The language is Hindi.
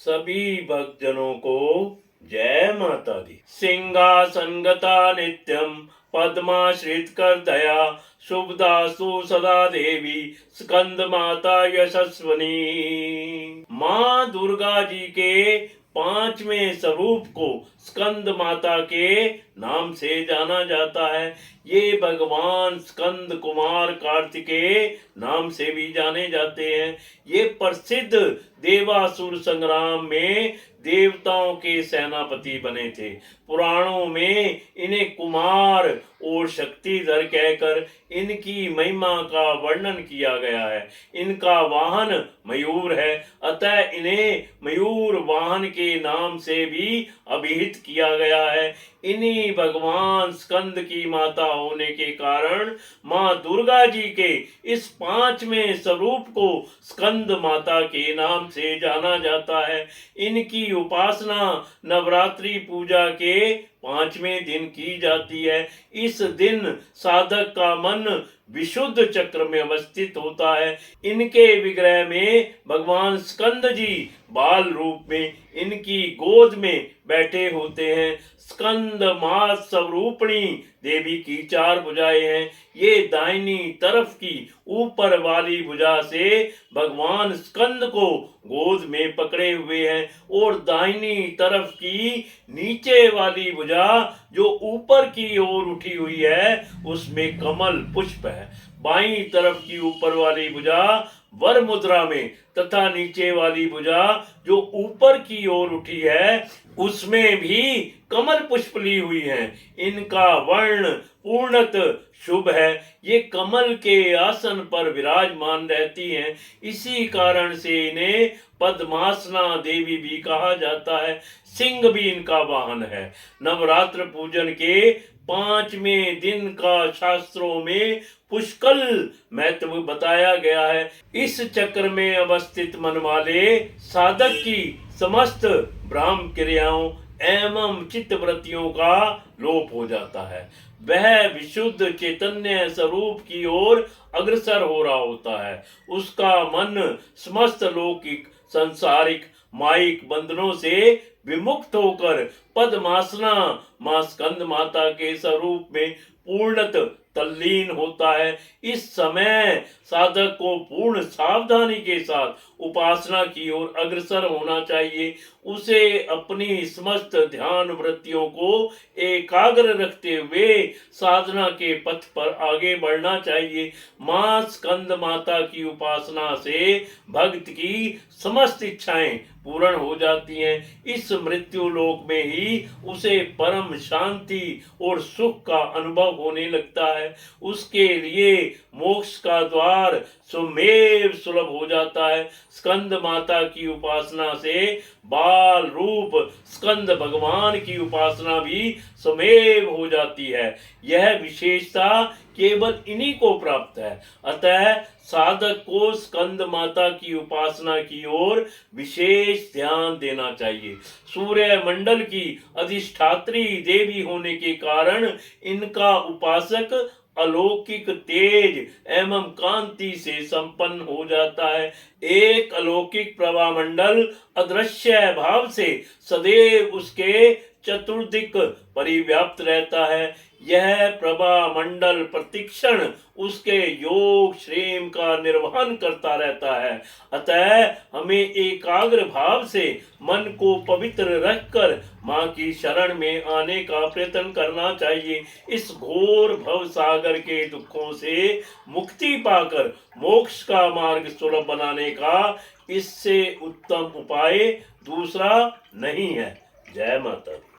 सभी भक्तजनों को जय माता दी। सिंहासनगता नित्यम पद्माश्रित कर दया शुभदासु सदा देवी स्कंद माता यशस्वनी। माँ दुर्गा जी के पांचवें स्वरूप को स्कंद माता के नाम से जाना जाता है। ये भगवान स्कंद कुमार कार्तिकेय नाम से भी जाने जाते हैं। ये प्रसिद्ध देवासुर संग्राम में देवताओं के सेनापति बने थे। पुराणों में इन्हें कुमार और शक्तिधर कहकर इनकी महिमा का वर्णन किया गया है। इनका वाहन मयूर है, अतः इन्हें मयूर वाहन के नाम से भी अभिहित किया गया है। इन्हीं भगवान स्कंद की माता होने के कारण माँ दुर्गा जी के इस पांचवें स्वरूप को स्कंद माता के नाम से जाना जाता है। इनकी उपासना नवरात्रि पूजा के पांचवें दिन की जाती है। इस दिन साधक का मन विशुद्ध चक्र में अवस्थित होता है। इनके विग्रह में भगवान स्कंद जी बाल रूप में इनकी गोद में बैठे होते हैं। स्कंद मात स्वरूपणी देवी की चार भुजाएं हैं। ये दाहिनी तरफ की ऊपर वाली भुजा से भगवान स्कंद को गोद में पकड़े हुए हैं और दाहिनी तरफ की नीचे वाली भुजा जो ऊपर की ओर उठी हुई है उसमें कमल पुष्प है। बाईं तरफ की ऊपर वाली भुजा वर मुद्रा में तथा नीचे वाली भुजा जो ऊपर की ओर उठी है उसमें भी कमल पुष्प ली हुई है। इनका वर्ण पूर्णत शुभ है। ये कमल के आसन पर विराजमान रहती हैं। इसी कारण से इन्हें पद्मासना देवी भी कहा जाता है। सिंह भी इनका वाहन है। नवरात्र पूजन के पांचवें दिन का शास्त्रों में पुष्कल महत्व बताया गया है। इस चक्र में अवस्थित मन वाले साधक की समस्त ब्राह्म क्रियाओं एवं चित्त वृत्तियों का लोप हो जाता है। वह विशुद्ध चैतन्य स्वरूप की ओर अग्रसर हो रहा होता है। उसका मन समस्त लौकिक सांसारिक माइक बंधनों से विमुक्त होकर पद्मासना मां स्कंद माता के स्वरूप में पूर्णत तल्लीन होता है। इस समय साधक को पूर्ण सावधानी के साथ उपासना की ओर अग्रसर होना चाहिए। उसे अपनी समस्त ध्यान वृत्तियों को एकाग्र रखते हुए साधना के पथ पर आगे बढ़ना चाहिए। मां स्कंद माता की उपासना से भक्त की समस्त इच्छाएं पूर्ण हो जाती हैं। इस मृत्यु लोक में ही उसे परम शांति और सुख का अनुभव होने लगता है। उसके लिए मोक्ष का द्वार स्वमेव सुलभ हो जाता है। स्कंद माता की उपासना से बाल रूप स्कंद भगवान की उपासना भी स्वमेव हो जाती है। यह विशेषता केवल इन्हीं को प्राप्त है। अतः साधक को स्कंद माता की उपासना की ओर विशेष ध्यान देना चाहिए। सूर्य मंडल की अधिष्ठात्री देवी होने के कारण इनका उपासक अलौकिक तेज एवं कांति से संपन्न हो जाता है। एक अलौकिक प्रभा मंडल अदृश्य भाव से सदैव उसके चतुर्दिक परिव्याप्त रहता है। यह प्रभा मंडल प्रतिक्षण उसके योग श्रेम का निर्वहन करता रहता है। अतः हमें एकाग्र भाव से मन को पवित्र रखकर माँ की शरण में आने का प्रयत्न करना चाहिए। इस घोर भव सागर के दुखों से मुक्ति पाकर मोक्ष का मार्ग सुलभ बनाने का इससे उत्तम उपाय दूसरा नहीं है। जय माता दी।